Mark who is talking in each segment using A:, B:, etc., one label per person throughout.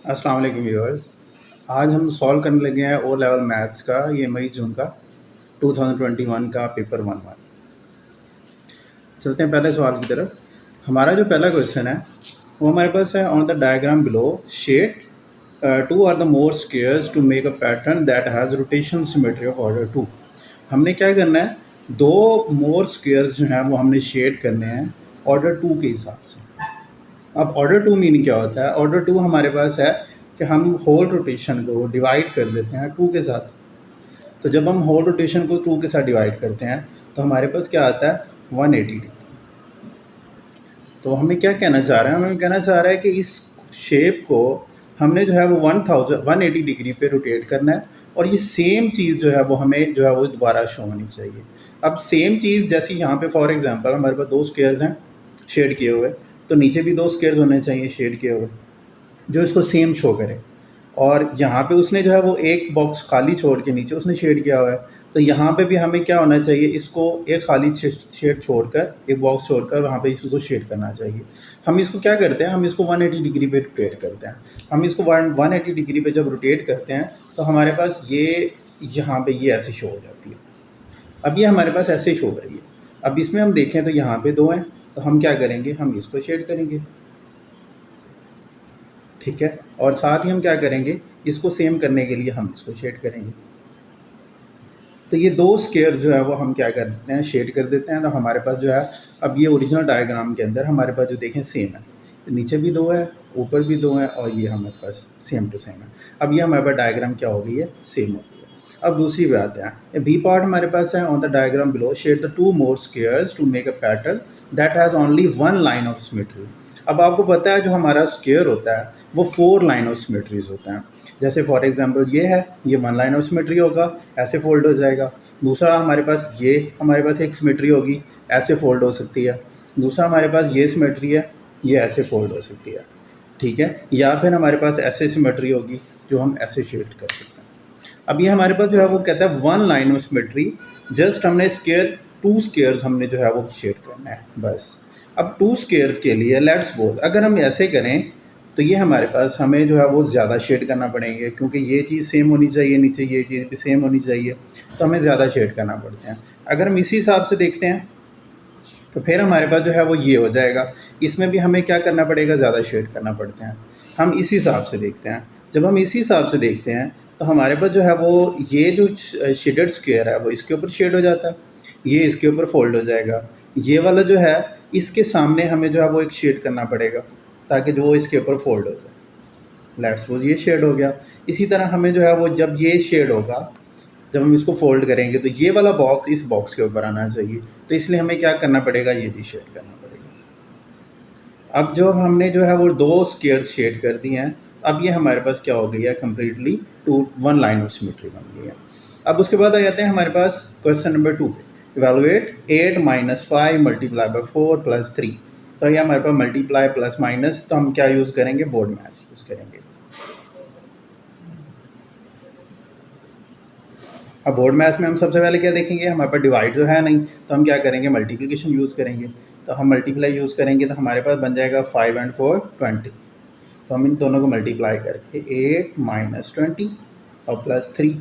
A: अस्सलाम वालेकुम व्यूअर्स। आज हम सॉल्व करने लगे हैं ओ लेवल मैथ्स का ये मई जून का 2021 का पेपर 1-1। चलते हैं पहले सवाल की तरफ। हमारा जो पहला क्वेश्चन है वो हमारे पास है, on the diagram below shade two are the more squares to make a pattern that has rotation symmetry of order 2। हमने क्या करना है, दो मोर स्क्वायर्स जो हैं वो हमने शेड करने हैं ऑर्डर 2 के हिसाब से। अब ऑर्डर 2 मीनिंग क्या होता है? ऑर्डर 2 हमारे पास है कि हम होल रोटेशन को डिवाइड कर देते हैं 2 के साथ। तो जब हम होल रोटेशन को 2 के साथ डिवाइड करते हैं तो हमारे पास क्या आता है, 180 डिग्री। तो हमें क्या कहना चाह रहे हैं, हमें कहना चाह रहा है कि इस शेप को हमने जो है वो 180 डिग्री पे रोटेट करना है, और ये सेम चीज़ जो है वो हमें जो है वो दोबारा शो होनी चाहिए। अब सेम चीज़ जैसे यहाँ पे फॉर एग्जांपल हमारे पास दो स्क्वायर्स हैं शेड किए हुए, तो नीचे भी दो स्क्वायर्स होने चाहिए शेड किए हुए जो इसको सेम शो करे। और यहाँ पे उसने जो है वो एक बॉक्स खाली छोड़ के नीचे उसने शेड किया हुआ है, तो यहाँ पे भी हमें क्या होना चाहिए, इसको एक खाली शेड छोड़कर, एक बॉक्स छोड़कर वहाँ पे इसको शेड करना चाहिए। हम इसको क्या करते हैं, हम इसको 180 डिग्री पे रोटेट करते हैं। हम इसको 180 डिग्री पे जब रोटेट करते हैं तो हमारे पास ये यहाँ पे ये ऐसे शो हो जाती है। अब ये हमारे पास ऐसे शो हो रही है। अब इसमें हम देखें तो यहाँ पे दो हैं, तो हम क्या करेंगे, हम इसको शेड करेंगे, ठीक है। और साथ ही हम क्या करेंगे, इसको सेम करने के लिए हम इसको शेड करेंगे। तो ये दो स्क्वायर जो है वो हम क्या कर देते हैं, शेड कर देते हैं। तो हमारे पास जो है अब ये ओरिजिनल डायग्राम के अंदर हमारे पास जो देखें सेम है, तो नीचे भी दो है, ऊपर भी दो है, और ये हमारे पास सेम टू सेम है। अब ये हमारे पास डायग्राम क्या हो गई है, सेम हो गई है। अब दूसरी बात है, बी पार्ट हमारे पास है, on the diagram below shade the two more squares to make a pattern that has only one line of symmetry. अब आपको पता है जो हमारा स्क्वायर होता है वो 4 लाइन ऑफ सिमेट्रीज होता है। जैसे फॉर एग्जांपल ये है, ये 1 लाइन ऑफ सिमेट्री होगा, ऐसे फोल्ड हो जाएगा। दूसरा हमारे पास ये, हमारे पास एक सिमेट्री होगी, ऐसे फोल्ड हो सकती है। दूसरा हमारे पास ये सिमेट्री है, ये ऐसे फोल्ड हो सकती है, ठीक है। या फिर हमारे पास ऐसे सिमेट्री होगी जो हम ऐसे शेड कर सकते हैं। अब ये हमारे पास जो है वो कहता है 1 लाइन ऑफ सिमेट्री, जस्ट हमने स्क्वायर 2 स्क्वायर्स हमने जो है वो शेड करना है बस। अब 2 स्क्वायर्स के लिए लेट्स सपोज अगर हम ऐसे करें तो ये हमारे पास हमें जो है वो ज़्यादा शेड करना पड़ेंगे, क्योंकि ये चीज़ सेम होनी चाहिए, नीचे ये चीज़ भी सेम होनी चाहिए, तो हमें ज़्यादा शेड करना पड़ते हैं। अगर हम इसी हिसाब से देखते हैं तो फिर हमारे पास जो है वो ये हो जाएगा, इसमें भी हमें क्या करना पड़ेगा, ज़्यादा शेड करना पड़ते हैं। हम इसी हिसाब से देखते हैं, जब हम इसी हिसाब से देखते हैं तो हमारे पास जो है वो ये जो शेडेड स्क्वायर है वो इसके ऊपर शेड हो जाता है, ये इसके ऊपर फोल्ड हो जाएगा। ये वाला जो है इसके सामने हमें जो है वो एक शेड करना पड़ेगा ताकि जो इसके ऊपर फोल्ड हो जाए। लेट्स सपोज ये शेड हो गया। इसी तरह हमें जो है वो जब ये शेड होगा, जब हम इसको फोल्ड करेंगे तो ये वाला बॉक्स इस बॉक्स के ऊपर आना चाहिए, तो इसलिए हमें क्या करना पड़ेगा, ये भी शेड करना पड़ेगा। अब जो हमने जो है वो दो स्क्वायर शेड कर दिए हैं, अब ये हमारे पास क्या हो गई है, कम्प्लीटली 1 लाइन ऑफ सिमेट्री बन गई है। अब उसके बाद आ जाते हैं हमारे पास क्वेश्चन नंबर 2 पे, इवेलुएट 8 - 5 × 4 + 3। तो ये हमारे पास मल्टीप्लाई प्लस माइनस, तो हम क्या यूज़ करेंगे, बोर्ड मैथ्स यूज़ करेंगे। अब बोर्ड मैथ्स में हम सबसे पहले क्या देखेंगे, हमारे पास डिवाइड जो है नहीं, तो हम क्या करेंगे, मल्टीप्लिकेशन यूज़ करेंगे। तो हम मल्टीप्लाई यूज़ करेंगे तो हमारे पास बन जाएगा 5 और 4 20। तो हम इन दोनों को मल्टीप्लाई करके 8 - 20 और +3।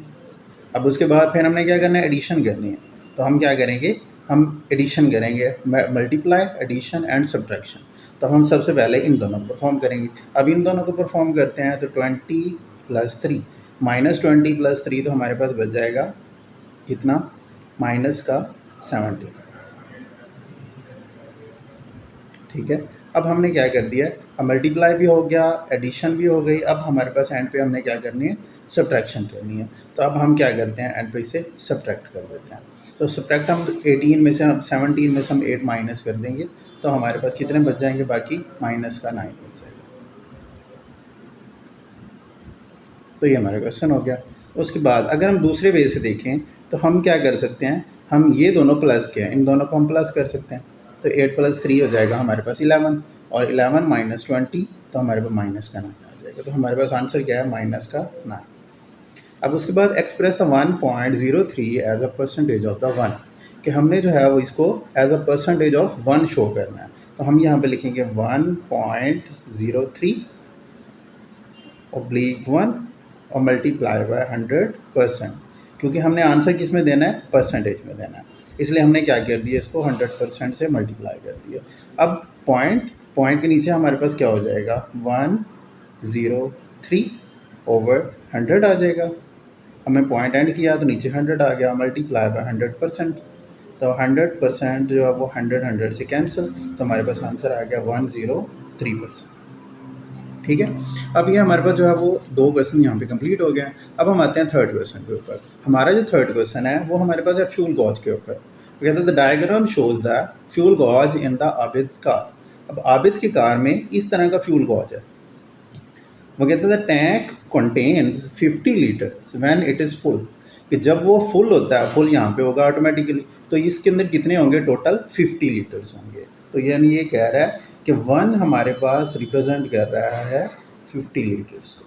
A: अब उसके बाद फिर हमने क्या करना है, एडिशन करनी है। तो हम क्या करेंगे, हम एडिशन करेंगे, मल्टीप्लाई, एडिशन एंड सब्ट्रैक्शन। तो हम सबसे पहले इन दोनों को परफॉर्म करेंगे। अब इन दोनों को परफॉर्म करते हैं तो 20 + 3 -20 + 3, तो हमारे पास बच जाएगा कितना, -70, ठीक है। अब हमने क्या कर दिया, अब मल्टीप्लाई भी हो गया, एडिशन भी हो गई। अब हमारे पास एंड पे हमने क्या करनी है, सब्ट्रैक्शन करनी है। तो अब हम क्या करते हैं, एंड पे इसे सब्ट्रैक्ट कर देते हैं। तो सब्ट्रैक्ट हम 18 में से, 17 में से हम 8 माइनस कर देंगे, तो हमारे पास कितने बच जाएंगे, बाकी -9 बच जाएगा। तो ये हमारा क्वेश्चन हो गया। उसके बाद अगर हम दूसरे वे से देखें तो हम क्या कर सकते हैं, हम ये दोनों प्लस के हैं, इन दोनों को हम प्लस कर सकते हैं। तो 8 + 3 हो जाएगा हमारे पास 11, और 11 - 20, तो हमारे पास -9 आ जाएगा। तो हमारे पास आंसर क्या है, -9। अब उसके बाद express the 1.03 as a percentage of the 1, कि हमने जो है वो इसको as a percentage of 1 show करना है। तो हम यहाँ पे लिखेंगे 1.03 ऑब्लिक 1 और मल्टीप्लाई बाय 100%, क्योंकि हमने आंसर किस में देना है, परसेंटेज में देना है, इसलिए हमने क्या कर दिया, इसको 100% से मल्टीप्लाई कर दिया। अब पॉइंट के नीचे हमारे पास क्या हो जाएगा, 103 ओवर 100 आ जाएगा। हमने पॉइंट एंड किया तो नीचे 100 आ गया, मल्टीप्लाई बाय 100%, तो 100% जो है वो 100 से कैंसिल, तो हमारे पास आंसर आ गया 103%। ठीक है, अब ये हमारे पास जो है वो 2 क्वेश्चन यहाँ पे कंप्लीट हो गए हैं। अब हम आते हैं थर्ड क्वेश्चन के ऊपर। हमारा जो थर्ड क्वेश्चन है वो हमारे पास है फ्यूल गॉज के ऊपर। तो कहते हैं the diagram shows the fuel gauge in the Abid car. अब आबिद की कार में इस तरह का फ्यूल गॉज है। वो कहते हैं the tank contains 50 litres when it is full, कि जब वो फुल होता है, फुल यहाँ पे होगा ऑटोमेटिकली, तो इसके अंदर कितने होंगे, टोटल 50 लीटर्स होंगे। तो यानी ये कह रहा है कि 1 हमारे पास रिप्रेजेंट कर रहा है 50 लीटर्स को।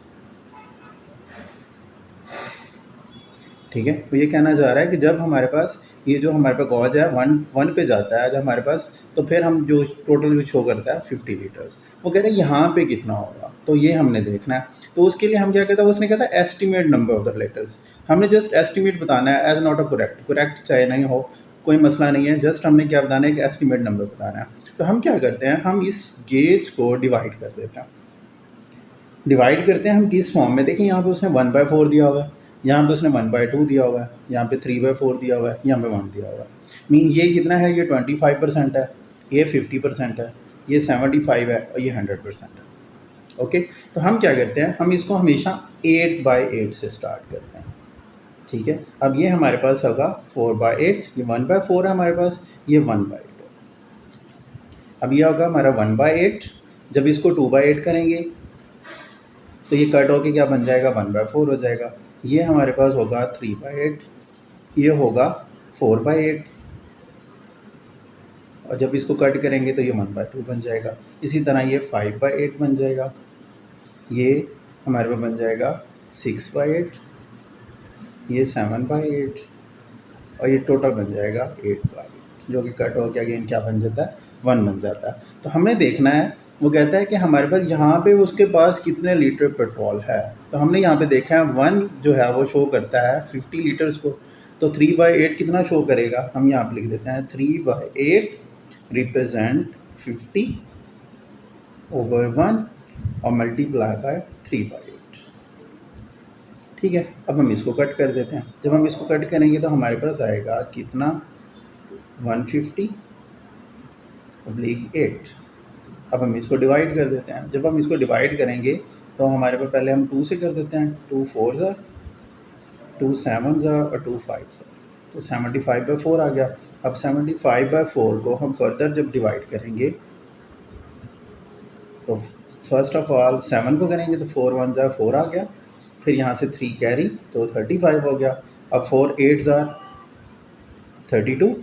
A: ठीक है, तो ये कहना चाह रहा है कि जब हमारे पास ये जो हमारे पास गॉज है 1 पे जाता है जब हमारे पास, तो फिर हम जो टोटल जो शो करता है 50 लीटर्स, वो कह रहे हैं यहाँ पे कितना होगा, तो ये हमने देखना है। तो उसके लिए हम क्या कहते हैं, उसने कहता है estimate number of the litres. हमने जस्ट एस्टिमेट बताना है, एज नॉट अ करेक्ट चाहे नहीं हो, कोई मसला नहीं है, जस्ट हमने क्या बताना है कि एस्टिमेट नंबर बताना है। तो हम क्या करते हैं, हम इस गेज को डिवाइड कर देते हैं। डिवाइड करते हैं हम किस फॉर्म में, देखिए यहाँ पे उसने 1/4 दिया हुआ है, यहाँ पे उसने 1/2 दिया हुआ है, यहाँ पे 3/4 दिया हुआ है, यहाँ पे 1 दिया हुआ है। मीन ये कितना है, ये 25% है, ये 50% है, ये 75 है और ये 100% है। ओके, तो हम क्या करते हैं, हम इसको हमेशा 8/8 से स्टार्ट करते हैं। ठीक है, अब ये हमारे पास होगा 4/8, ये 1/4 है हमारे पास, ये 1/2। अब ये होगा हमारा 1/8। जब इसको 2/8 करेंगे तो ये कट होके क्या बन जाएगा, 1/4 हो जाएगा। ये हमारे पास होगा 3/8, ये होगा 4/8, और जब इसको कट करेंगे तो ये 1/2 बन जाएगा। इसी तरह ये 5/8 बन जाएगा, ये हमारे पास बन जाएगा 6/8, ये 7/8, और ये टोटल बन जाएगा 8/8, जो कि कट हो के अगेन क्या बन जाता है, 1 बन जाता है। तो हमने देखना है, वो कहता है कि हमारे पास यहाँ पे उसके पास कितने लीटर पेट्रोल है। तो हमने यहाँ पे देखा है 1 जो है वो शो करता है 50 लीटर्स को, तो 3/8 कितना शो करेगा, हम यहाँ पे लिख देते हैं 3/8 रिप्रेजेंट 50 ओवर 1 और मल्टीप्लाई बाय 3/8। ठीक है, अब हम इसको कट कर देते हैं। जब हम इसको कट करेंगे तो हमारे पास आएगा कितना, 150/8। अब हम इसको डिवाइड कर देते हैं। जब हम इसको डिवाइड करेंगे तो हमारे पास पहले हम 2 से कर देते हैं, 2 4 ज़ा, 2 7 ज़ा और 2 5 ज़ा, तो 75/4 आ गया। अब 75/4 को हम फर्दर जब डिवाइड करेंगे तो फर्स्ट ऑफ ऑल 7 को करेंगे तो 4 1 ज़ा 4 आ गया, फिर यहाँ से 3 कैरी तो 35 हो गया। अब 4 8 ज़ा 32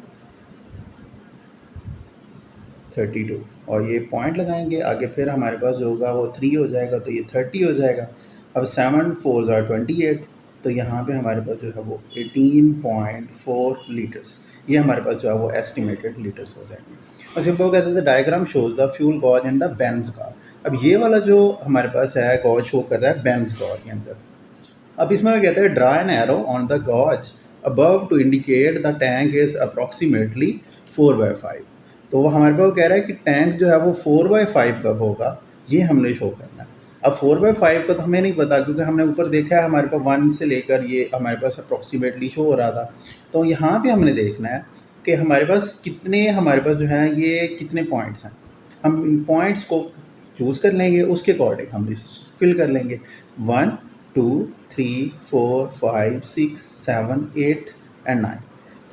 A: और ये पॉइंट लगाएंगे आगे, फिर हमारे पास जो होगा वो 3 हो जाएगा, तो ये 30 हो जाएगा। अब 7 4 ज़ा 28, तो यहाँ पे हमारे पास जो है वो 18.4 लीटर्स, ये हमारे पास जो है वो एस्टिमेटेड लीटर्स हो जाएंगे। और सिंपल कहते हैं diagram shows the fuel gauge in the Benz car. अब ये वाला जो हमारे पास है गॉज शो कर रहा है बेंज कार के अंदर। अब इसमें कहते हैं draw an arrow on the gauge above to indicate the tank is approximately 4/5। तो वो हमारे पास कह रहा है कि टैंक जो है वो 4/5 कब होगा, ये हमने शो करना है। अब 4/5 का तो हमें नहीं पता, क्योंकि हमने ऊपर देखा है हमारे पास 1 से लेकर ये हमारे पास अप्रॉक्सीमेटली शो हो रहा था। तो यहाँ पे हमने देखना है कि हमारे पास कितने, हमारे पास जो है ये कितने पॉइंट्स हैं। हम इन पॉइंट्स को चूज़ कर लेंगे, उसके अकॉर्डिंग हम इस फिल कर लेंगे। 1 2 3 4 5 6 7 8 एंड 9।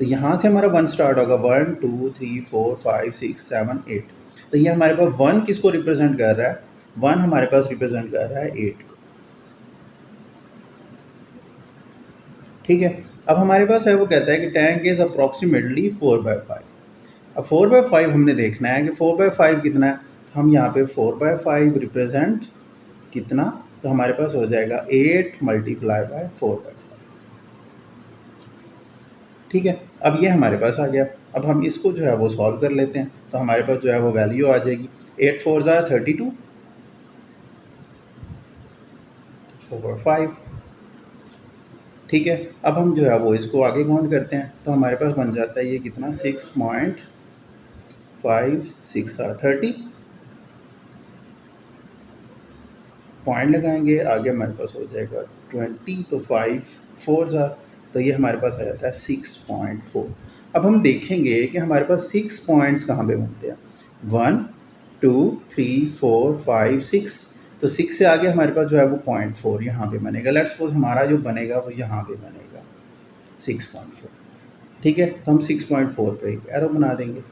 A: तो यहाँ से हमारा 1 स्टार्ट होगा, 1 2 3 4 5 6 7 8। तो ये हमारे पास 1 किसको रिप्रेजेंट कर रहा है, 1 हमारे पास रिप्रेजेंट कर रहा है 8 को। ठीक है, अब हमारे पास है वो कहता है कि टैंक इज अप्रॉक्सीमेटली 4/5। अब 4/5 हमने देखना है कि 4/5 कितना है, तो हम यहाँ पे 4/5 रिप्रेजेंट कितना, तो हमारे पास हो जाएगा 8 मल्टीप्लाई बाय 4/5। ठीक है, अब ये हमारे पास आ गया। अब हम इसको जो है वो सॉल्व कर लेते हैं, तो हमारे पास जो है वो वैल्यू आ जाएगी 8 4 ज़ा 32, ओवर 5। ठीक है, अब हम जो है वो इसको आगे काउंट करते हैं, तो हमारे पास बन जाता है ये कितना 6.56 पॉइंट लगाएंगे, आगे हमारे पास हो जाएगा 20, तो 5 4 तो ये हमारे पास आ जाता है 6.4। अब हम देखेंगे कि हमारे पास 6 पॉइंट्स कहाँ पे बनते हैं, 1 2 3 4 5 6, तो 6 से आगे हमारे पास जो है वो 0.4 यहाँ पे बनेगा। लेट्स सपोज हमारा जो बनेगा वो यहाँ पे बनेगा 6.4। ठीक है, तो हम 6.4 पे एक एरो बना देंगे।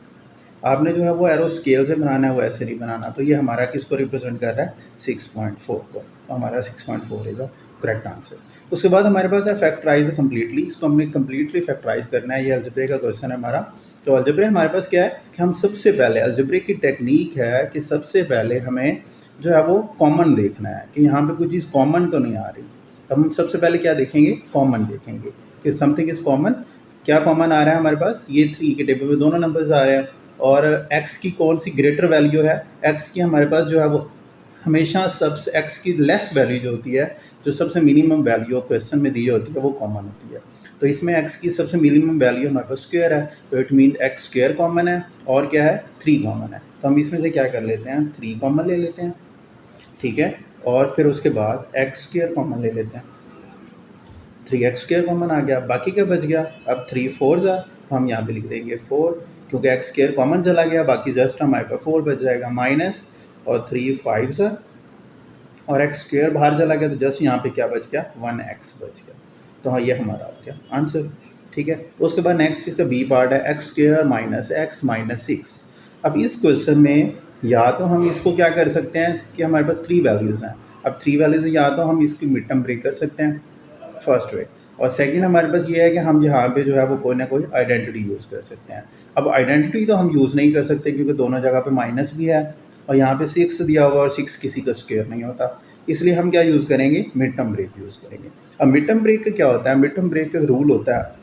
A: आपने जो है वो एरो स्केल से बनाना है, वो ऐसे नहीं बनाना। तो ये हमारा किसको रिप्रेजेंट कर रहा है, 6.4 को। तो हमारा 6.4 इज़ अ करेक्ट आंसर। उसके बाद हमारे पास है फैक्टराइज कम्प्लीटली, इसको हमने कम्प्लीटली फैक्टराइज करना है। ये अलजेब्रे का क्वेश्चन है हमारा। तो अलजेब्रे हमारे पास क्या है कि हम सबसे पहले, अलजेब्रे की टेक्निक है कि सबसे पहले हमें जो है वो कॉमन देखना है कि यहाँ पे कोई चीज़ कॉमन तो नहीं आ रही। तो हम सबसे पहले क्या देखेंगे, कॉमन देखेंगे कि समथिंग इज़ कॉमन। क्या कॉमन आ रहा है हमारे पास, ये 3 के टेबल में दोनों नंबर्स आ रहे हैं, और x की कौन सी ग्रेटर वैल्यू है, x की हमारे पास जो है वो हमेशा सबसे x की लेस वैल्यू जो होती है, जो सबसे मिनिमम वैल्यू क्वेश्चन में दी होती है वो कॉमन होती है। तो इसमें x की सबसे मिनिमम वैल्यू हमारे पास स्क्वायर है, तो it mean x square common है, और क्या है 3 कॉमन है। तो हम इसमें से क्या कर लेते हैं, 3 कॉमन ले लेते हैं। ठीक है, और फिर उसके बाद x स्क्वायर कॉमन ले लेते हैं, 3x स्क्वायर कॉमन आ गया, बाकी क्या बच गया, अब 3 4 तो हम यहाँ पे लिख देंगे 4, क्योंकि x स्क्वायर कॉमन चला गया, बाकी जस्ट हमारे पास 4 बच जाएगा, माइनस और 3 5 और x स्क्वायर बाहर चला गया, तो जस्ट यहाँ पे क्या बच गया, 1x बच गया। तो हाँ, ये हमारा हो गया आंसर। ठीक है, तो उसके बाद नेक्स्ट इसका बी पार्ट है, x square minus x minus 6। अब इस क्वेश्चन में या तो हम इसको क्या कर सकते हैं कि हमारे पास 3 वैल्यूज़ हैं। अब 3 वैल्यूज़ या तो हम इसकी मिड टर्म ब्रेक कर सकते हैं, फर्स्ट वे, और सेकंड हमारे पास ये है कि हम यहाँ पे जो है वो कोई ना कोई आइडेंटिटी यूज़ कर सकते हैं। अब आइडेंटिटी तो हम यूज़ नहीं कर सकते क्योंकि दोनों जगह पे माइनस भी है, और यहाँ पे 6 दिया हुआ और 6 किसी का स्क्वायर नहीं होता, इसलिए हम क्या यूज़ करेंगे, मिड टर्म ब्रेक यूज़ करेंगे। अब मिड टर्म ब्रेक का क्या होता है, मिड टर्म ब्रेक का रूल होता है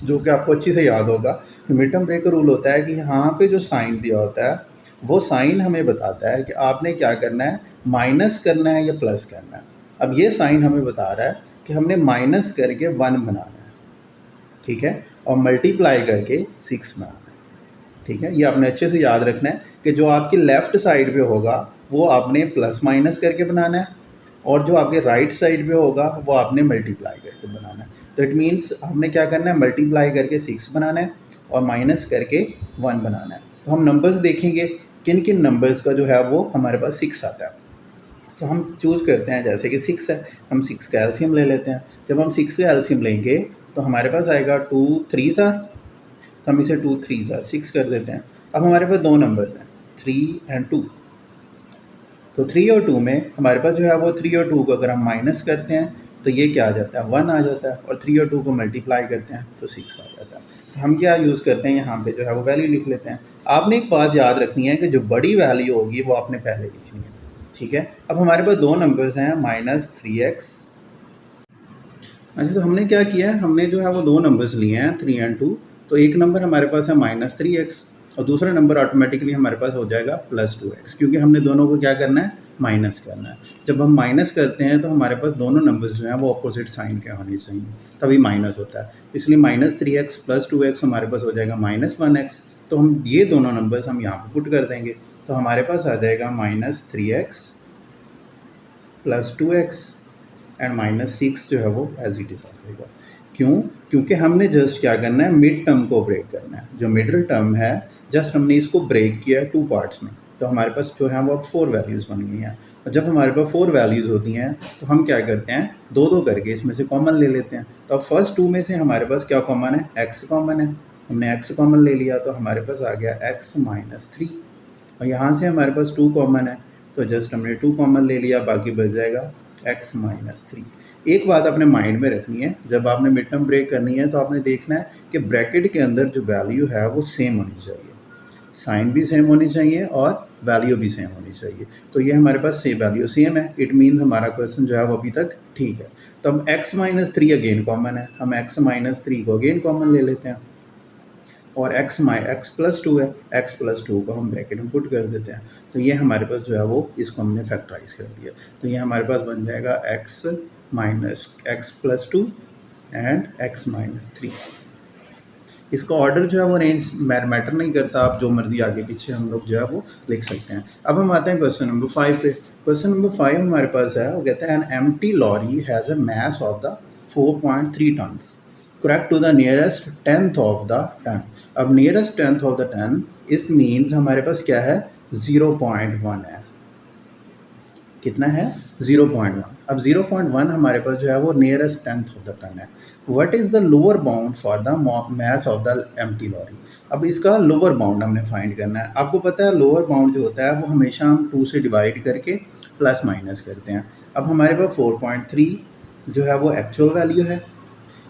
A: जो कि आपको अच्छी से याद होगा कि मिड टर्म ब्रेक का रूल होता है कि यहाँ पे जो साइन दिया होता है वो साइन हमें बताता है कि आपने क्या करना है, माइनस करना है या प्लस करना है। अब ये साइन हमें बता रहा है कि हमने माइनस करके 1 बनाना है, ठीक है, और मल्टीप्लाई करके 6 बनाना है। ठीक है, ये आपने अच्छे से याद रखना है कि जो आपकी लेफ़्ट साइड पे होगा वो आपने प्लस माइनस करके बनाना है, और जो आपके राइट साइड पे होगा वो आपने मल्टीप्लाई करके बनाना है। तो इट मीन्स हमने क्या करना है, मल्टीप्लाई करके 6 बनाना है और माइनस करके 1 बनाना है। तो हम नंबर्स देखेंगे किन किन नंबर्स का जो है वो हमारे पास 6 आता है। तो हम चूज़ करते हैं, जैसे कि 6 है, हम 6 का एलसीएम ले लेते हैं। जब हम 6 का एलसीएम लेंगे तो हमारे पास आएगा 2 3 तो हम इसे 2 3 6 कर देते हैं। अब हमारे पास 2 नंबर्स हैं, 3 और 2। तो 3 और 2 में हमारे पास जो है वो 3 और 2 को अगर हम माइनस करते हैं तो ये क्या आ जाता है, 1 आ जाता है, और 3 और 2 को मल्टीप्लाई करते हैं तो 6 आ जाता है। तो हम क्या यूज़ करते हैं, यहाँ पे जो है वो वैल्यू लिख लेते हैं। आपने एक बात याद रखनी है कि जो बड़ी वैल्यू होगी वो आपने पहले लिखनी है। ठीक है, अब हमारे पास 2 नंबर्स हैं, -3x। अच्छा, तो हमने क्या किया है, हमने जो है वो 2 नंबर्स लिए हैं 3 और 2। तो एक नंबर हमारे पास है -3x और दूसरा नंबर ऑटोमेटिकली हमारे पास हो जाएगा +2x, क्योंकि हमने दोनों को क्या करना है, माइनस करना है। जब हम माइनस करते हैं तो हमारे पास दोनों नंबर्स जो हैं वो अपोजिट साइन के होने चाहिए, तभी माइनस होता है। इसलिए -3x + 2x हमारे पास हो जाएगा -1x। तो हम ये दोनों नंबर्स हम यहाँ पर पुट कर देंगे, तो हमारे पास आ जाएगा -3x + 2x एंड -6 जो है वो एज इट इज़ आ जाएगा। क्यों, क्योंकि हमने जस्ट क्या करना है, मिड टर्म को ब्रेक करना है। जो मिडिल टर्म है जस्ट हमने इसको ब्रेक किया 2 पार्ट्स में, तो हमारे पास जो है वो अब 4 वैल्यूज़ बन गई हैं। और जब हमारे पास 4 वैल्यूज़ होती हैं तो हम क्या करते हैं, 2-2 करके इसमें से कॉमन ले लेते हैं। तो अब फर्स्ट 2 में से हमारे पास क्या कॉमन है, x कॉमन है। हमने x कॉमन ले लिया तो हमारे पास आ गया x - 3, और यहाँ से हमारे पास 2 कॉमन है तो जस्ट हमने 2 कॉमन ले लिया, बाकी बच जाएगा x - 3। एक बात आपने माइंड में रखनी है, जब आपने मिड टर्म ब्रेक करनी है तो आपने देखना है कि ब्रैकेट के अंदर जो वैल्यू है वो सेम होनी चाहिए, साइन भी सेम होनी चाहिए और वैल्यू भी सेम होनी चाहिए। तो ये हमारे पास सेम वैल्यू सेम है, इट मीन्स हमारा क्वेश्चन जो है वो अभी तक ठीक है। तो हम x - 3 अगेन कॉमन है, हम x - 3 को अगेन कॉमन ले लेते हैं। और x प्लस टू है, x प्लस टू को हम ब्रैकेट में पुट कर देते हैं। तो ये हमारे पास जो है वो इसको हमने फैक्टराइज कर दिया। तो ये हमारे पास बन जाएगा x plus two and x minus three. इसका ऑर्डर जो है वो रेंज मैटर नहीं करता, आप जो मर्जी आगे पीछे हम लोग जो है वो लिख सकते हैं। अब हम आते हैं क्वेश्चन नंबर 5 पे। क्वेश्चन नंबर 5 हमारे पास है, वो कहता है an empty lorry has a mass of the 4.3 tons correct to the nearest tenth of the ton. अब nearest tenth of the ton it means हमारे पास क्या है, 0.1 है। कितना है, 0.1। अब 0.1 हमारे पास जो है वो nearest tenth of the ton है। What is the lower bound for the mass of the empty lorry. अब इसका लोअर बाउंड हमने फाइंड करना है। आपको पता है लोअर बाउंड जो होता है वो हमेशा हम 2 से डिवाइड करके प्लस माइनस करते हैं। अब हमारे पास 4.3 जो है वो एक्चुअल वैल्यू है।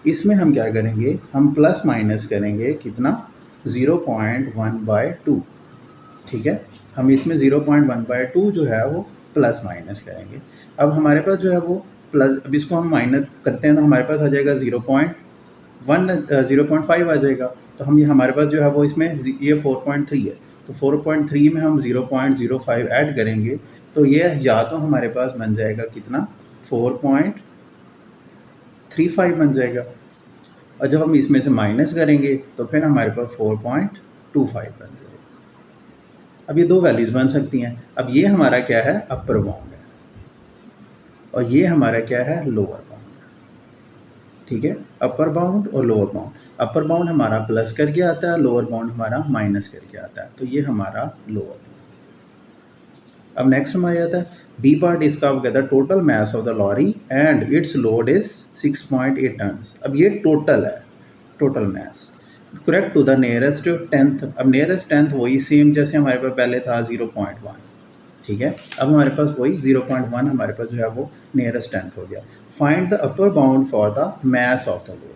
A: इसमें हम क्या करेंगे, हम प्लस माइनस करेंगे कितना, 0.1/2। ठीक है, हम इसमें 0.1/2 जो है वो प्लस माइनस करेंगे। अब हमारे पास जो है वो प्लस, अब इसको हम माइनस करते हैं तो हमारे पास आ जाएगा 0.5 आ जाएगा। तो हम ये हमारे पास जो है वो इसमें ये 4.3 है, तो 4.3 में हम 0.05 ऐड करेंगे तो ये या तो हमारे पास बन जाएगा कितना, 4.35 बन जाएगा। और जब हम इसमें से माइनस करेंगे तो फिर हमारे पास 4.25 बन जाएगा। अब ये दो वैल्यूज बन सकती हैं। अब ये हमारा क्या है, अपर बाउंड है, और ये हमारा क्या है, लोअर बाउंड है। ठीक है, अपर बाउंड और लोअर बाउंड। अपर बाउंड हमारा प्लस करके आता है, लोअर बाउंड हमारा माइनस करके आता है। तो ये हमारा लोअर बाउंड। अब नेक्स्ट में आ जाता है बी पार्ट। इसका आप कहता है total mass of the lorry and its load is 6.8 tons. अब ये टोटल है, total mass correct to the nearest tenth. अब नियरेस्ट टेंथ वही सेम जैसे हमारे पास पहले था 0.1। ठीक है, अब हमारे पास वही 0.1 हमारे पास जो है वो नियरेस्ट टेंथ हो गया। Find the upper bound for the mass of the load.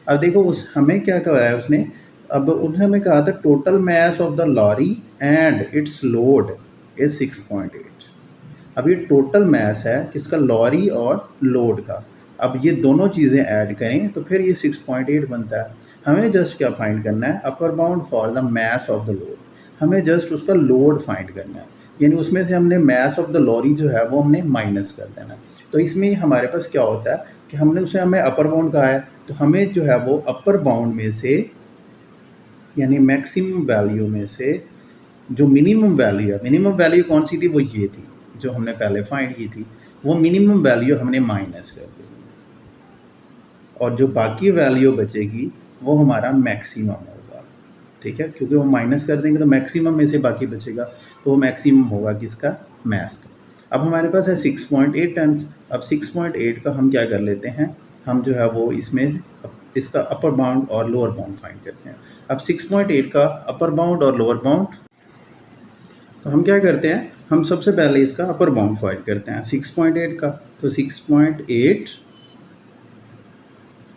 A: अब देखो उस हमें क्या कराया उसने, अब उसने हमें कहा था total mass of the lorry and its load is 6.8। अब ये टोटल मास है किसका, लॉरी और लोड का। अब ये दोनों चीज़ें ऐड करें तो फिर ये 6.8 बनता है। हमें जस्ट क्या फाइंड करना है, upper bound for the mass of the load. हमें जस्ट उसका लोड फाइंड करना है, यानी उसमें से हमने मास ऑफ द लॉरी जो है वो हमने माइनस कर देना। तो इसमें हमारे पास क्या होता है कि हमने उसे हमें अपर बाउंड कहा है, तो हमें जो है वो अपर बाउंड में से यानी मैक्सिमम वैल्यू में से जो मिनिमम वैल्यू है, मिनिमम वैल्यू कौन सी थी, वो ये थी जो हमने पहले फाइंड की थी, वो मिनिमम वैल्यू हमने माइनस कर दी, और जो बाकी वैल्यू बचेगी वो हमारा मैक्सिमम होगा। ठीक है, क्योंकि वो माइनस कर देंगे तो मैक्सिमम में से बाकी बचेगा, तो वो मैक्सिमम होगा किसका, मास का। अब हमारे पास है 6.8 टन। अब 6.8 का हम क्या कर लेते हैं, हम जो है वो इसमें इसका अपर बाउंड और लोअर बाउंड फाइंड करते हैं। अब 6.8 का अपर बाउंड और लोअर बाउंड, तो हम क्या करते हैं, हम सबसे पहले इसका अपर बाउंड फाइंड करते हैं 6.8 का। तो 6.8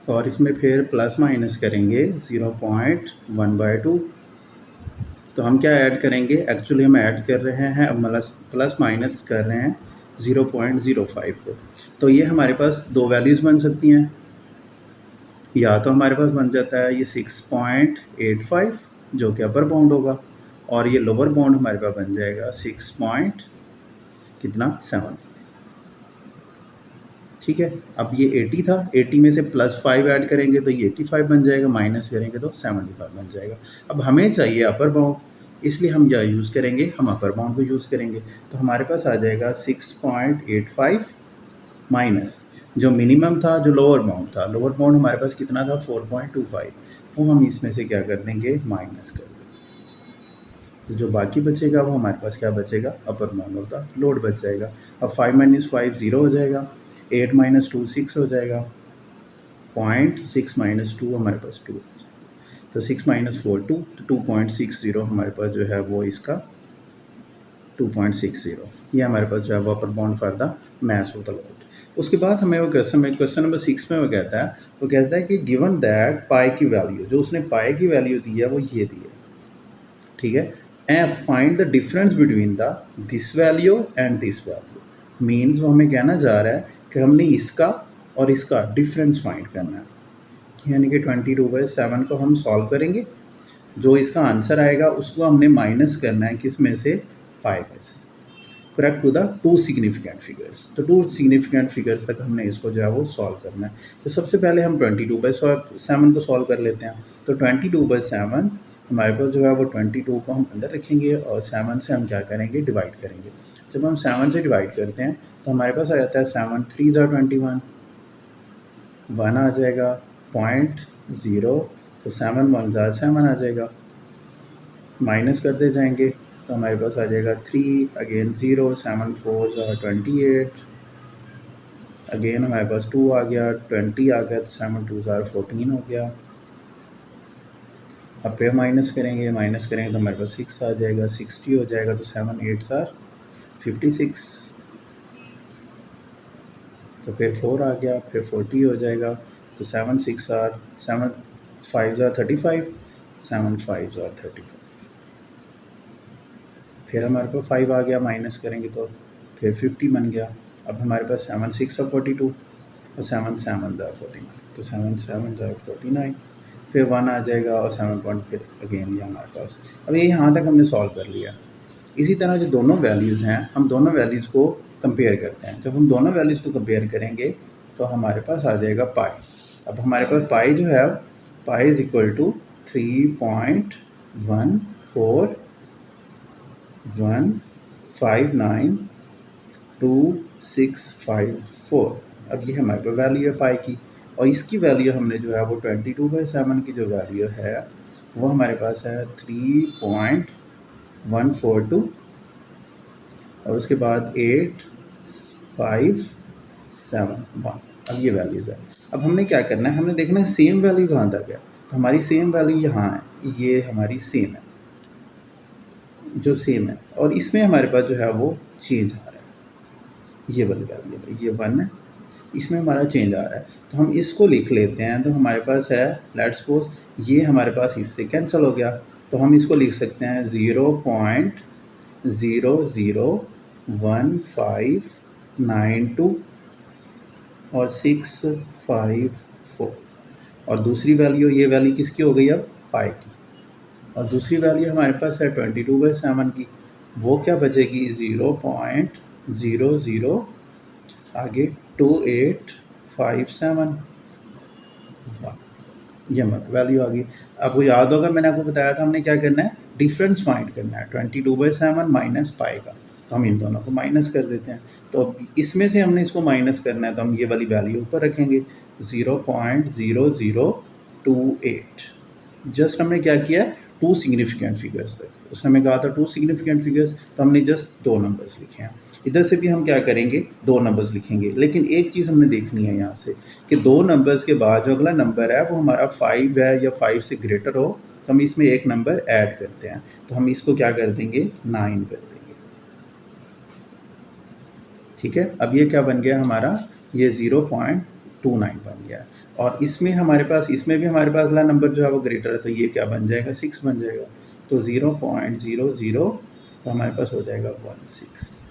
A: और इसमें फिर प्लस माइनस करेंगे 0.1/2। तो हम क्या ऐड करेंगे, एक्चुअली हम ऐड कर रहे हैं, अब प्लस माइनस कर रहे हैं 0.05 को। तो ये हमारे पास दो वैल्यूज़ बन सकती हैं, या तो हमारे पास बन जाता है ये 6.85 जो कि अपर बाउंड होगा, और ये लोअर बाउंड हमारे पास बन जाएगा 7। ठीक है, अब ये 80 था, 80 में से +5 ऐड करेंगे तो ये 85 बन जाएगा, माइनस करेंगे तो 75 बन जाएगा। अब हमें चाहिए अपर बाउंड, इसलिए हम क्या यूज़ करेंगे, हम अपर बाउंड को यूज़ करेंगे। तो हमारे पास आ जाएगा 6.85 माइनस जो मिनिमम था, जो लोअर बाउंड था। लोअर बाउंड हमारे पास कितना था, 4.25, वो हम इसमें से क्या कर देंगे, माइनस कर देंगे। तो जो बाकी बचेगा वो हमारे पास क्या बचेगा, upper bound of the load बच जाएगा। अब 5 - 5 0 हो जाएगा, 8 - 2 6 हो जाएगा, 0.6 - 2 हमारे पास 2 हो जाएगा। तो 6 - 4 2, तो 2.60 हमारे पास जो है वो इसका 2.60, ये हमारे पास जो है वो upper bound for the mass of the load. उसके बाद हमें वो क्वेश्चन नंबर 6 में वो कहता है कि गिवन दैट पाई की वैल्यू, जो उसने पाई की वैल्यू दी है वो ये दी है। ठीक है, and find the difference between the this value and this value. Means वो हमें कहना चाह रहा है कि हमने इसका और इसका डिफरेंस फाइंड करना है, यानी कि 22/7 को हम सॉल्व करेंगे जो इसका आंसर आएगा उसको हमने माइनस करना है किस में से, पाई में से, correct to the two significant figures. तो टू सिग्निफिकेंट फिगर्स तक हमने इसको जो है वो सॉल्व करना है। तो सबसे पहले हम 22/7 को सॉल्व कर लेते हैं। तो 22/7 हमारे पास जो है वो 22 को हम अंदर रखेंगे और 7 से हम क्या करेंगे, डिवाइड करेंगे। जब हम 7 से डिवाइड करते हैं तो हमारे पास आ जाता है 7 3 ज़ा 21, 1 आ जाएगा 0.0, तो 7 1 ज़ा 7 आ जाएगा, माइनस करते जाएंगे तो हमारे पास आ जाएगा 3 अगेन 0, 7 4 ज़ा 28, अगेन हमारे पास 2 आ गया, 20 आ गया, तो 7 2 ज़ा 14 हो गया। अब फिर माइनस करेंगे तो हमारे पास 6 आ जाएगा, 60 हो जाएगा, तो 7 8 ज़ा 56, तो फिर 4 आ गया, फिर 40 हो जाएगा, तो 7 6 आर 7 5 ज़ा 35, 7 5 ज़ा 35, फिर हमारे पास 5 आ गया, माइनस करेंगे तो फिर 50 बन गया। अब हमारे पास 7 6 ज़ा 42 और 7 7 ज़ा 49, तो 7 7 ज़ा 49, फिर 1 आ जाएगा और 7 पॉइंट फिर अगेन ये हमारे पास। अब ये यहाँ तक हमने सॉल्व कर लिया। इसी तरह जो दोनों वैल्यूज़ हैं, हम दोनों वैल्यूज़ को कंपेयर करते हैं। जब हम दोनों वैल्यूज़ को कंपेयर करेंगे तो हमारे पास आ जाएगा पाई। अब हमारे पास पाई जो है, पाई इज इक्वल टू 3.141592654। अब ये हमारे पास वैल्यू है पाई की, और इसकी वैल्यू हमने जो है वो 22/7 की जो वैल्यू है वो हमारे पास है 3.142, और उसके बाद 8571। अब ये वैल्यूज़ है। अब हमने क्या करना है, हमने देखना है सेम वैल्यू कहाँ तक है। तो हमारी सेम वैल्यू यहाँ है, ये हमारी सेम है, जो सेम है, और इसमें हमारे पास जो है वो चेंज आ रहा है। ये वाली वैल्यू है, ये 1 है, इसमें हमारा चेंज आ रहा है। तो हम इसको लिख लेते हैं। तो हमारे पास है, लेट्स सपोज ये हमारे पास इससे कैंसिल हो गया, तो हम इसको लिख सकते हैं 0.001592 और 654, और दूसरी वैल्यू, ये वैल्यू किसकी हो गई अब, पाई की। और दूसरी वैल्यू हमारे पास है 22/7 की, वो क्या बचेगी, 0.00 आगे 2857 ये हमारी वैल्यू आ गई। आपको याद होगा मैंने आपको बताया था हमने क्या करना है, डिफरेंस फाइंड करना है 22/7 माइनस पाई का। तो हम इन दोनों को माइनस कर देते हैं। तो अब इसमें से हमने इसको माइनस करना है, तो हम ये वाली वैल्यू ऊपर रखेंगे 0.0028। जस्ट हमने क्या किया, टू सिग्निफिकेंट फिगर्स तक, उसने हमें कहा था टू सिग्निफिकेंट फिगर्स, तो हमने जस्ट 2 नंबर्स लिखे हैं। इधर से भी हम क्या करेंगे, 2 नंबर्स लिखेंगे। लेकिन एक चीज़ हमने देखनी है यहाँ से कि 2 नंबर्स के बाद जो अगला नंबर है वो हमारा 5 है या 5 से ग्रेटर हो, तो हम इसमें एक नंबर ऐड करते हैं। तो हम इसको क्या कर देंगे, 9 कर देंगे। ठीक है, अब ये क्या बन गया हमारा, ये 0.29 बन गया। और इसमें हमारे पास, इसमें भी हमारे पास अगला नंबर जो है वो ग्रेटर है, तो ये क्या बन जाएगा, 6 बन जाएगा। तो 0.00, तो हमारे पास हो जाएगा 16।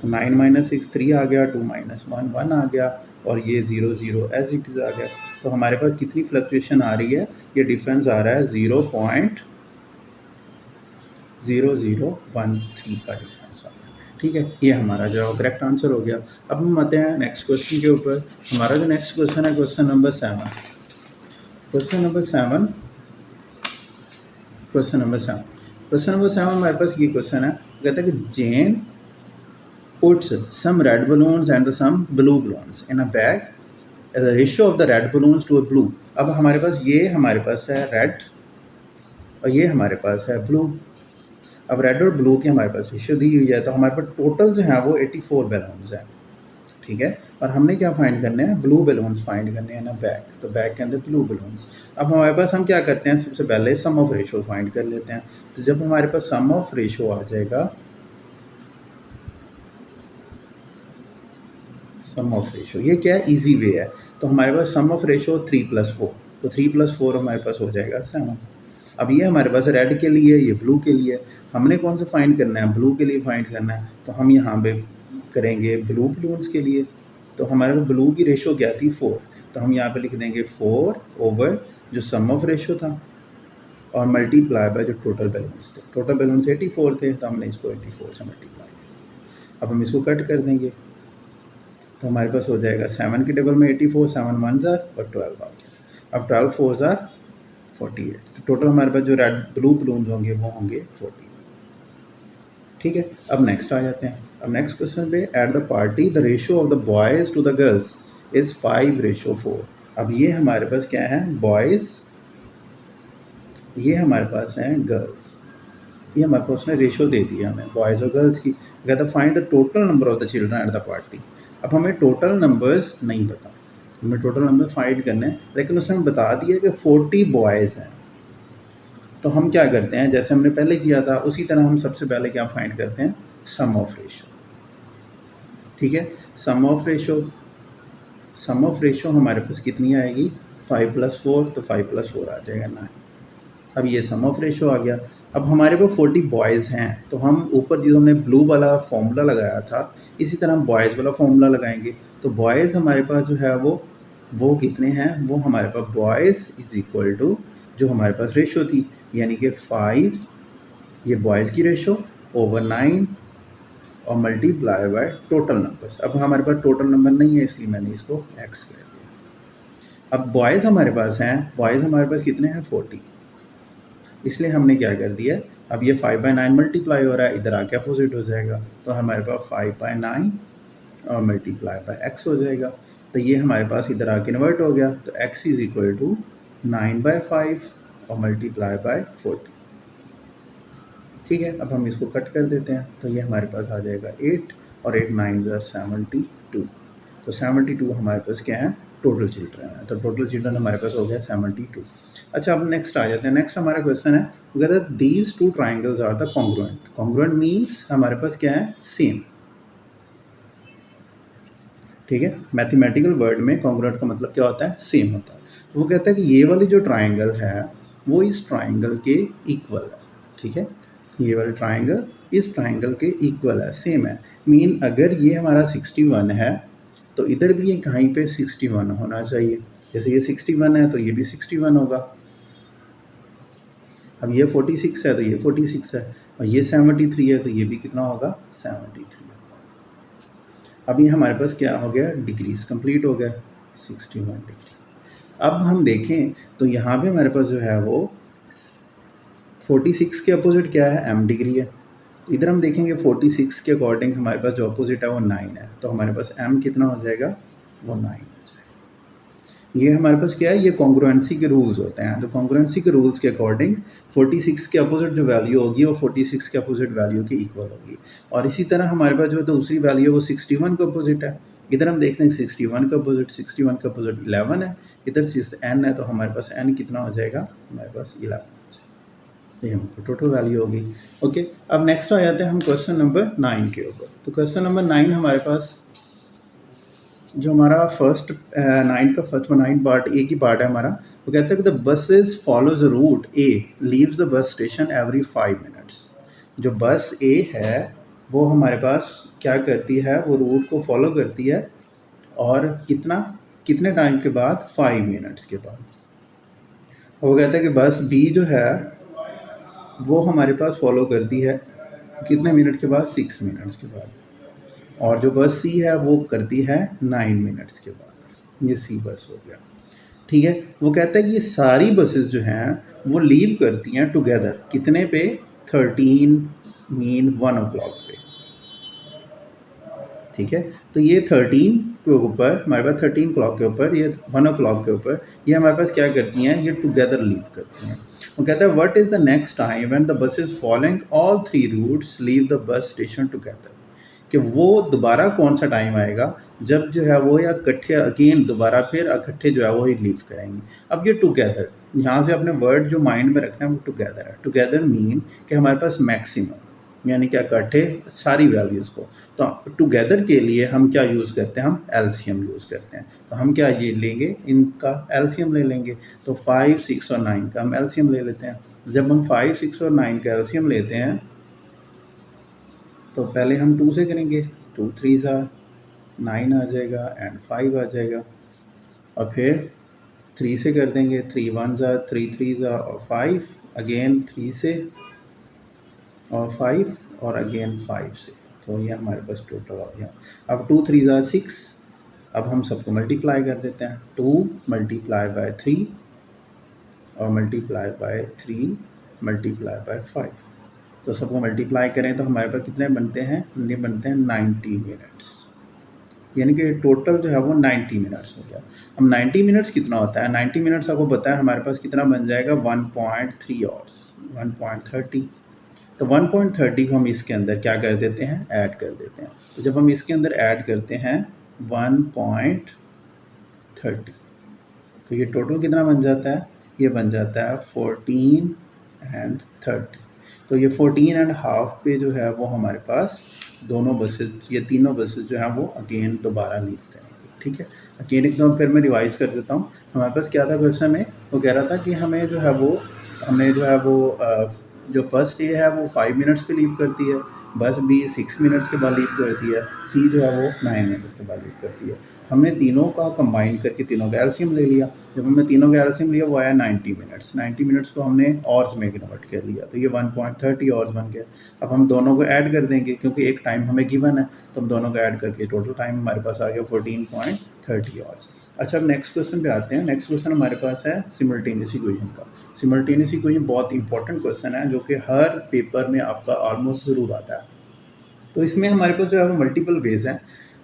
A: तो 9 - 6 3 आ गया, 2 - 1 1 आ गया, और ये 0 0 एज इट इज़ आ गया। तो हमारे पास कितनी फ्लक्चुएशन आ रही है, ये डिफरेंस आ रहा है 0.0013 का डिफरेंस आ रहा है। ठीक है, ये हमारा जो है करेक्ट आंसर हो गया। अब हम आते हैं नेक्स्ट क्वेश्चन के ऊपर। हमारा जो नेक्स्ट क्वेश्चन है, क्वेश्चन नंबर 7। क्वेश्चन नंबर 7 हमारे पास ये क्वेश्चन है, कहता है कि जेन puts some red balloons and some blue balloons in a bag as a ratio of the red balloons to a blue। अब हमारे पास है रेड और ये हमारे पास है ब्लू। अब रेड और ब्लू की हमारे पास रेशियो दी हुई है, तो हमारे पास टोटल जो है वो 84 बैलून्स हैं। ठीक है, और हमने क्या फाइंड करने हैं, ब्लू बैलून्स फाइंड करने हैं ना बैग। तो बैग के अंदर ब्लू बैलून्स। अब हमारे पास हम क्या करते हैं, सबसे पहले सम ऑफ रेशियो फाइंड कर लेते हैं। तो जब हमारे पास सम ऑफ रेशियो आ जाएगा, सम ऑफ रेशियो, ये क्या है, इजी वे है। तो हमारे पास सम ऑफ रेशियो 3 + 4, तो 3 + 4 हमारे पास हो जाएगा 7। अब ये हमारे पास रेड के लिए, ये ब्लू के लिए, हमने कौन सा फाइंड करना है, ब्लू के लिए फाइंड करना है। तो हम यहाँ पे करेंगे ब्लू बलून्स के लिए। तो हमारे पास ब्लू की रेशियो क्या थी, 4, तो हम यहाँ पे लिख देंगे 4 ओवर जो सम ऑफ रेशियो था, और मल्टीप्लाई बाय जो टोटल बैलेंस थे। टोटल बैलेंस 84 थे, तो हमने इसको 84 से मल्टीप्लाई किया। अब हम इसको कट कर देंगे, तो हमारे पास हो जाएगा 7 के टेबल में 84, 7 1 जार और 12 आ गया। अब 12 4 जार 48, तो टोटल हमारे पास जो रेड ब्लू बलून्स होंगे वो होंगे 40। ठीक है, अब नेक्स्ट आ जाते हैं। अब नेक्स्ट क्वेश्चन पे, at the party the ratio of the boys to the girls is 5:4। अब ये हमारे पास क्या है, बॉयज़, ये हमारे पास हैं गर्ल्स। ये हमारे पास उसने रेशियो दे दिया हमें बॉयज़ और गर्ल्स की। कहता find the total number of the children eight the party. अब हमें टोटल नंबर्स नहीं पता, हमें टोटल नंबर फाइंड करने हैं, लेकिन उसने हमें बता दिया कि 40 बॉयज़ हैं। तो हम क्या करते हैं, जैसे हमने पहले किया था उसी तरह हम सबसे पहले क्या फाइंड करते हैं, सम ऑफ रेशियो। ठीक है, सम ऑफ रेशियो हमारे पास कितनी आएगी, 5 + 4, तो 5 + 4 आ जाएगा 9। अब ये सम ऑफ रेशियो आ गया। अब हमारे पास 40 बॉयज़ हैं, तो हम ऊपर जो हमने ब्लू वाला फॉर्मूला लगाया था इसी तरह हम बॉयज़ वाला फॉर्मूला लगाएंगे। तो बॉयज़ हमारे पास जो है वो कितने हैं, वो हमारे पास बॉयज़ इज़ इक्वल टू जो हमारे पास रेशियो थी, यानी कि 5 ये बॉयज़ की रेशियो ओवर 9 और मल्टीप्लाई बाय टोटल नंबर्स। अब हमारे पास टोटल नंबर नहीं है, इसलिए मैंने इसको x कर दिया। अब बॉयज़ हमारे पास हैं, बॉयज़ हमारे पास कितने हैं, 40, इसलिए हमने क्या कर दिया, अब ये 5/9 मल्टीप्लाई हो रहा है, इधर आके अपोजिट हो जाएगा, तो हमारे पास 5/9 और मल्टीप्लाई बाय x हो जाएगा। तो ये हमारे पास इधर आके कन्वर्ट हो गया, तो x इज़ इक्वल टू 9/5 और मल्टीप्लाई बाय 40। ठीक है, अब हम इसको कट कर देते हैं, तो ये हमारे पास आ जाएगा 8 और 8 9 = 72। तो 72 हमारे पास क्या है, टोटल चिल्ड्रन है। तो टोटल चिल्ड्रन हमारे पास हो गया 72। अच्छा, अब नेक्स्ट आ जाते हैं। नेक्स्ट हमारा क्वेश्चन है, whether these two triangles are the congruent. Congruent means हमारे पास क्या है, सेम। ठीक है, मैथमेटिकल वर्ड में कॉन्ग्रुएंट का मतलब क्या होता है, सेम होता है। वो कहता है कि ये वाली जो ट्राइंगल है वो इस ट्राइंगल के इक्वल है। ठीक है, ये वाला ट्राइंगल इस ट्राइंगल के इक्वल है, सेम है। मीन अगर ये हमारा 61 है तो इधर भी ये कहीं पे 61 होना चाहिए। जैसे ये 61 है तो ये भी 61 होगा। अब ये 46 है तो ये 46 है, और ये 73 है तो ये भी कितना होगा, 73। अभी हमारे पास क्या हो गया, डिग्रीज कंप्लीट हो गया, 61 डिग्री। अब हम देखें तो यहाँ पे हमारे पास जो है वो 46 के अपोजिट क्या है, m डिग्री है। इधर हम देखेंगे 46 के अकॉर्डिंग हमारे पास जो अपोजिट है वो 9 है, तो हमारे पास m कितना हो जाएगा, वो 9 हो जाएगा। ये हमारे पास क्या है, ये कॉन्ग्रुएंसी के रूल्स होते हैं। तो कॉन्ग्रुएंसी के रूल्स के अकॉर्डिंग 46 के अपोजिट जो वैल्यू होगी वो 46 के अपोजिट वैल्यू के इक्वल होगी। और इसी तरह हमारे पास जो दूसरी वैल्यू है वो 61 का अपोजिट है। इधर हम देखते हैं 61 का अपोजिट 11 है, इधर n है, तो हमारे पास n कितना हो जाएगा, हमारे पास 11 हो जाएगा। ये हमारी टोटल वैल्यू होगी। ओके, अब नेक्स्ट आ जाते हैं हम क्वेश्चन नंबर 9 के ऊपर। तो क्वेश्चन नंबर 9 हमारे पास जो हमारा फर्स्ट 9 का फर्स्ट 9 पार्ट ए की पार्ट है हमारा, वो कहता है कि the buses follows route A leaves the bus station every 5 minutes. जो बस ए है वो हमारे पास क्या करती है, वो रूट को फॉलो करती है, और कितने टाइम के बाद, 5 मिनट्स के बाद। वो कहता है कि बस बी जो है वो हमारे पास फॉलो करती है कितने मिनट के बाद, 6 मिनट्स के बाद, और जो बस सी है वो करती है 9 मिनट्स के बाद। ये सी बस हो गया। ठीक है, वो कहता है कि ये सारी बसेस जो हैं वो लीव करती हैं टुगेदर कितने पे, 13 मीन 1 o'clock पे। ठीक है, तो ये 13 के ऊपर हमारे पास 13 क्लॉक के ऊपर, ये 1 o'clock के ऊपर, ये हमारे पास क्या करती हैं, ये टुगेदर लीव करती हैं। वो कहता है what is the next time when the buses following all 3 routes leave the bus station together. कि वो दोबारा कौन सा टाइम आएगा जब जो है वो या इकट्ठे अगेन दोबारा फिर इकट्ठे जो है वो लीव करेंगे। अब ये टुगेदर, यहाँ से अपने वर्ड जो माइंड में रखना है वो टुगेदर है। टुगेदर मीन कि हमारे पास मैक्सिमम, यानी कि इकट्ठे सारी वैल्यूज़ को। तो टुगेदर के लिए हम क्या यूज़ करते हैं, हम एलसीएम यूज़ करते हैं। तो हम क्या ये लेंगे, इनका एलसीएम ले लेंगे। तो 5, 6 और 9 का हम एलसीएम ले लेते हैं। जब हम 5, 6 और 9 का एलसीएम लेते हैं तो पहले हम 2 से करेंगे, 2 3 9 आ जाएगा एंड 5 आ जाएगा, और फिर 3 से कर देंगे, 3 1 3 3 और 5 अगेन 3 से और 5 और अगेन 5 से। तो ये हमारे पास टोटल हो गया। अब 2 3 ज़ा 6, अब हम सबको मल्टीप्लाई कर देते हैं। 2 मल्टीप्लाई बाय 3 और मल्टीप्लाई बाय 3 मल्टीप्लाई बाय 5। तो सबको मल्टीप्लाई करें तो हमारे पास कितने बनते हैं? ये बनते हैं 90 मिनट्स, यानी कि टोटल जो है वो 90 मिनट्स हो गया। अब 90 मिनट्स कितना होता है? 90 मिनट्स आपको पता है हमारे पास कितना बन जाएगा? 1.3 आवर्स, 1.30। तो 1.30 को हम इसके अंदर क्या कर देते हैं? ऐड कर देते हैं। तो जब हम इसके अंदर ऐड करते हैं 1.30, तो ये टोटल कितना बन जाता है? ये बन जाता है 14 एंड 30। तो ये 14 एंड हाफ पे जो है वो हमारे पास दोनों बसेस, ये तीनों बसेस जो हैं वो अगेन दोबारा लीव करेंगे। ठीक है, अगेन एकदम फिर मैं रिवाइज कर देता हूँ। हमारे पास क्या था क्वेश्चन में? वो कह रहा था कि हमें जो है वो जो फर्स्ट ए है वो 5 मिनट्स पे लीव करती है, बस बी 6 मिनट्स के बाद लीव करती है, सी जो है वो 9 मिनट्स के बाद लीव करती है। हमने तीनों का कंबाइन करके तीनों का एलसीएम ले लिया। जब हमने तीनों का एलसीएम लिया वो आया 90 मिनट्स। 90 मिनट्स को हमने आवर्स में कन्वर्ट कर लिया, तो ये 1.30 आवर्स बन गया। अब हम दोनों को ऐड कर देंगे क्योंकि एक टाइम हमें गिवन है, तो हम दोनों को ऐड करके टोटल टाइम हमारे पास आ गया 14.30 आवर्स। अच्छा, अब नेक्स्ट क्वेश्चन पे आते हैं। नेक्स्ट क्वेश्चन हमारे पास है सिमल्टेनियस इक्वेशन का। सिमल्टेनियस इक्वेशन बहुत इंपॉर्टेंट क्वेश्चन है जो कि हर पेपर में आपका ऑलमोस्ट ज़रूर आता है। तो इसमें हमारे पास जो है वो मल्टीपल वेज हैं।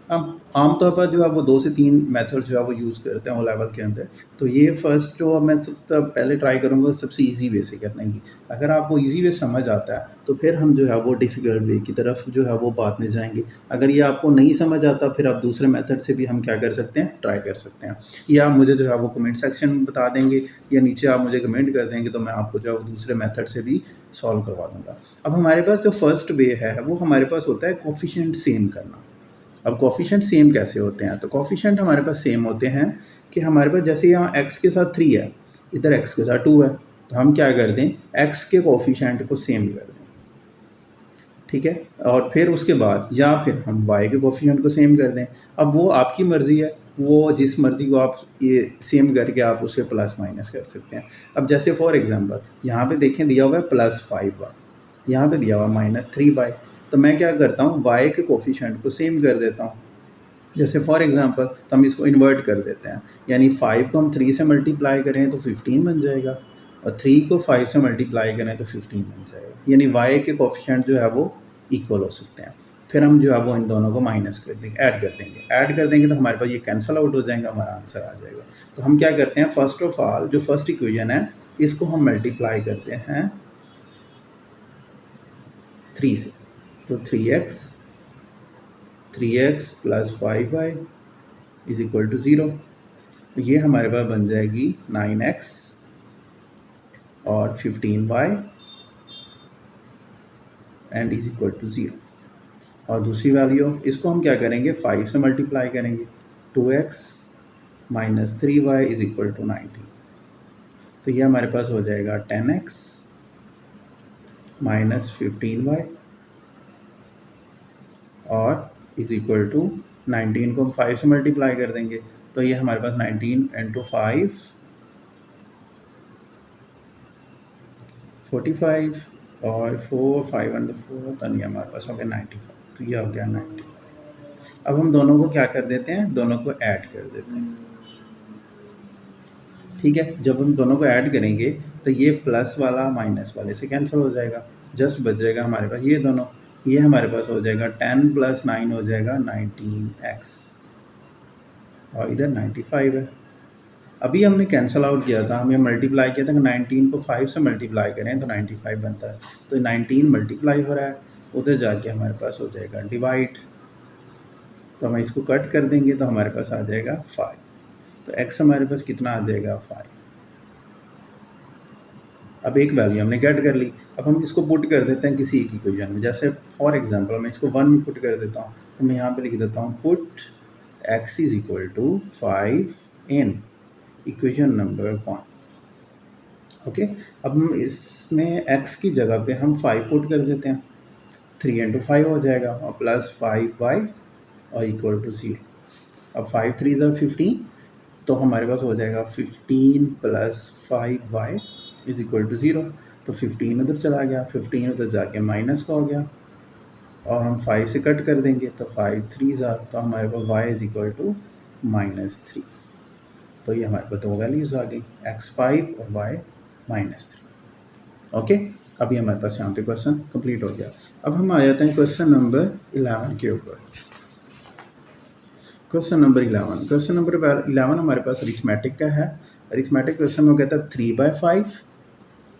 A: अब आमतौर पर जो है वो 2 से 3 मेथड जो है वो यूज़ करते हैं ओ लेवल के अंदर। तो ये फर्स्ट जो मैं सबसे पहले ट्राई करूँगा सबसे इजी वे से करने की। अगर आपको इजी वे समझ आता है तो फिर हम जो है वो डिफ़िकल्ट वे की तरफ जो है वो बाद में जाएंगे। अगर ये आपको नहीं समझ आता फिर आप दूसरे मेथड से भी हम क्या कर सकते हैं? ट्राई कर सकते हैं। या आप मुझे जो है वो कमेंट सेक्शन में बता देंगे या नीचे आप मुझे कमेंट कर देंगे, तो मैं आपको जो है वो दूसरे मेथड से भी सॉल्व करवा दूँगा। अब हमारे पास जो फर्स्ट वे है वो हमारे पास होता है कोफिशिएंट सेम करना। अब कोफिशिएंट सेम कैसे होते हैं? तो कोफिशिएंट हमारे पास सेम होते हैं कि हमारे पास जैसे यहाँ x के साथ 3 है, इधर x के साथ 2 है, तो हम क्या कर दें? x के कोफिशिएंट को सेम कर दें। ठीक है, और फिर उसके बाद या फिर हम y के कोफिशिएंट को सेम कर दें। अब वो आपकी मर्ज़ी है, वो जिस मर्ज़ी को आप ये सेम करके आप उसे प्लस माइनस कर सकते हैं। अब जैसे फॉर एग्जांपल यहाँ पे देखें दिया हुआ है +5y, यहाँ पे दिया हुआ -3y। तो मैं क्या करता हूँ? y के कोफिशिएंट को सेम कर देता हूँ। जैसे फॉर एग्जांपल तो हम इसको इन्वर्ट कर देते हैं, यानी 5 को हम 3 से मल्टीप्लाई करें तो 15 बन जाएगा, और 3 को 5 से मल्टीप्लाई करें तो 15 बन जाएगा। यानी y के कोफिशिएंट जो है वो इक्वल हो सकते हैं। फिर हम जो है वो इन दोनों को माइनस कर देंगे, ऐड कर देंगे तो हमारे पास ये कैंसिल आउट हो जाएंगे, हमारा आंसर आ जाएगा। तो हम क्या करते हैं? फर्स्ट ऑफ ऑल जो फर्स्ट इक्वेशन है इसको हम मल्टीप्लाई करते हैं 3 से, तो 3x plus 5y is equal to 0। तो ये हमारे पास बन जाएगी 9x और 15y and is equal to 0। और दूसरी वैल्यू इसको हम क्या करेंगे? 5 से मल्टीप्लाई करेंगे, 2x minus 3y is equal to 19। तो ये हमारे पास हो जाएगा 10x माइनस 15y और इज इक्वल टू 19 को हम 5 से मल्टीप्लाई कर देंगे, तो ये हमारे पास 19 इंटू 5 45 और 4 5 एंड 4, तो ये हमारे पास हो गया 95। तो ये हो गया 95। अब हम दोनों को क्या कर देते हैं? दोनों को ऐड कर देते हैं। ठीक है, जब हम दोनों को ऐड करेंगे तो ये प्लस वाला माइनस वाले से कैंसिल हो जाएगा, जस्ट बच जाएगा हमारे पास ये दोनों। ये हमारे पास हो जाएगा 10 + 9 हो जाएगा 19x, और इधर 95 है। अभी हमने कैंसिल आउट किया था, हमें मल्टीप्लाई किया था कि 19 को 5 से मल्टीप्लाई करें तो 95 बनता है। तो 19 मल्टीप्लाई हो रहा है, उधर जाके हमारे पास हो जाएगा डिवाइड, तो हम इसको कट कर देंगे तो हमारे पास आ जाएगा 5। तो x हमारे पास कितना आ जाएगा? 5। अब एक वैल्यू हमने गेट कर ली, अब हम इसको पुट कर देते हैं किसी एक इक्वेशन में। जैसे फॉर एग्जांपल मैं इसको 1 में पुट कर देता हूँ, तो मैं यहाँ पे लिख देता हूँ put x is equal to 5 in equation number 1। Okay, अब हम इसमें x की जगह पे हम 5 पुट कर देते हैं, 3 इंटू 5 हो जाएगा और प्लस 5y और इक्वल टू 0। अब 5 3 ज़ा 15, तो हमारे पास हो जाएगा 15 + 5y इज इक्वल टू 0। तो 15 उधर चला गया, 15 उधर जाके माइनस का हो गया और हम 5 से कट कर देंगे तो 5 3 तो हमारे पास y इज इक्वल टू -3। तो ये हमारे पास दो वैल्यूज़ आ गई, x5 और y -3। ओके, अभी हमारे पास यहाँ पे क्वेश्चन कंप्लीट हो गया। अब हम आ जाते हैं क्वेश्चन नंबर 11 के ऊपर। क्वेश्चन नंबर 11 हमारे पास अरिथमेटिक का है। अरिथमेटिक क्वेश्चन में कहता है 3/5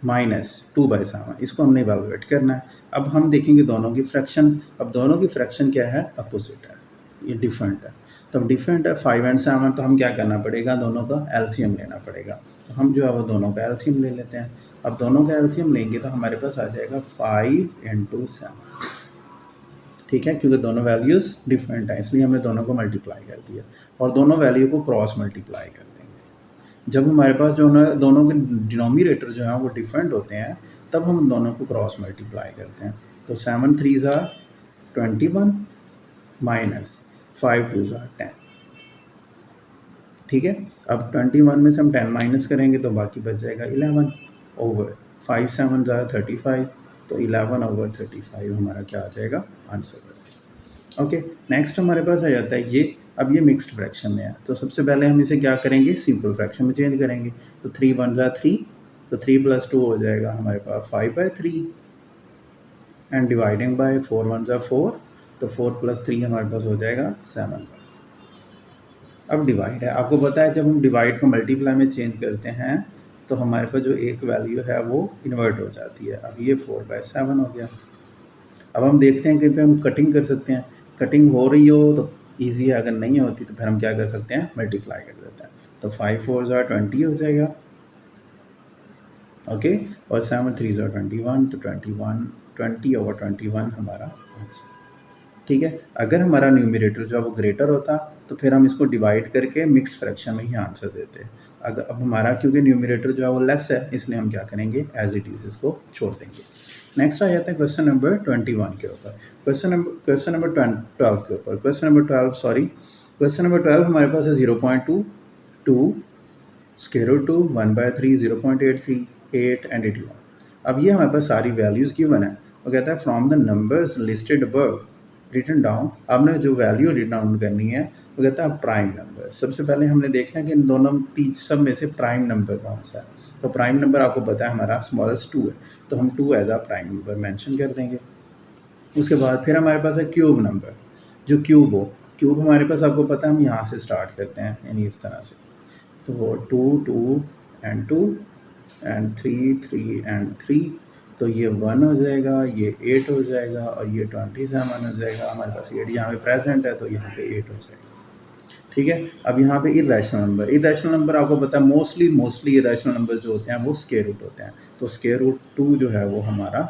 A: -2/7, इसको हमने इवेलुएट करना है। अब हम देखेंगे दोनों की फ्रैक्शन। अब दोनों की फ्रैक्शन क्या है, अपोजिट है, ये डिफरेंट है। तो अब डिफरेंट है 5 और 7, तो हम क्या करना पड़ेगा, दोनों का एलसीएम लेना पड़ेगा। तो हम जो है वो दोनों का एलसीएम ले लेते हैं। अब दोनों का एलसीएम लेंगे तो हमारे पास आ जाएगा 5 × 7, ठीक है, क्योंकि दोनों वैल्यूज़ डिफरेंट हैं इसलिए हमने दोनों को मल्टीप्लाई कर दिया और दोनों वैल्यू को क्रॉस मल्टीप्लाई कर देंगे। जब हमारे पास जो ना दोनों के डिनोमिनेटर जो हैं वो डिफरेंट होते हैं तब हम दोनों को क्रॉस मल्टीप्लाई करते हैं। तो 7 3 21 -5 2 10, ठीक है। अब 21 में से हम 10 माइनस करेंगे तो बाकी बच जाएगा 11 ओवर 5 7 35, तो 11 ओवर 35 हमारा क्या आ जाएगा, आंसर। ओके, नेक्स्ट हमारे पास आ जाता है ये। अब ये मिक्स्ड फ्रैक्शन में है तो सबसे पहले हम इसे क्या करेंगे, सिंपल फ्रैक्शन में चेंज करेंगे। तो 3 1 3, तो 3 + 2 हो जाएगा हमारे पास 5/3 एंड डिवाइडिंग बाय 4 1 4, तो 4 + 3 हमारे पास हो जाएगा 7। अब डिवाइड है, आपको पता है जब हम डिवाइड को मल्टीप्लाई में चेंज करते हैं तो हमारे पास जो एक वैल्यू है वो इन्वर्ट हो जाती है। अब ये 4/7 हो गया। अब हम देखते हैं कि पे हम कटिंग कर सकते हैं। कटिंग हो रही हो तो ईजी है, अगर नहीं होती तो फिर हम क्या कर सकते हैं, मल्टीप्लाई कर देते हैं। तो 5 4 20 हो जाएगा, ओके, और 7 3 21, तो 20 ओवर 21 हमारा आंसर, ठीक है। अगर हमारा न्यूमरेटर जो है वो ग्रेटर होता तो फिर हम इसको डिवाइड करके मिक्स फ्रैक्शन में ही आंसर देते। अगर अब हमारा क्योंकि न्यूमरेटर जो है वो लेस है इसलिए हम क्या करेंगे, एज इट इज़ इसको छोड़ देंगे। नेक्स्ट आ जाता है क्वेश्चन नंबर 21 के ऊपर। क्वेश्चन नंबर 12 के ऊपर। क्वेश्चन नंबर 12 हमारे पास है 0.2 2 √2 1/3 0.83 8 एंड 81। अब ये हमारे पास सारी वैल्यूज़ गिवन है। वो कहता है from the numbers listed above written down, आपने जो वैल्यू रिटन डाउन करनी है वो कहता है प्राइम नंबर। सबसे पहले हमने देखना है कि इन दोनों सब में से प्राइम नंबर कौन सा है। तो प्राइम नंबर आपको पता है हमारा स्मॉलेस्ट 2 है, तो हम 2 as a prime number mention कर देंगे। उसके बाद फिर हमारे पास है क्यूब नंबर, जो क्यूब हो। क्यूब हमारे पास आपको पता है हम यहाँ से स्टार्ट करते हैं, यानी इस तरह से। तो 2 2 एंड 2 एंड 3 3 एंड 3, तो ये 1 हो जाएगा, ये 8 हो जाएगा और ये 27 हो जाएगा। हमारे पास 8 यहाँ पे प्रेजेंट है तो यहाँ पे 8 हो जाएगा, ठीक है। अब यहाँ पे इरेशनल नंबर आपको पता है मोस्टली इरेशनल नंबर जो होते हैं वो स्क्वायर रूट होते हैं। तो स्क्वायर रूट 2 जो है वो हमारा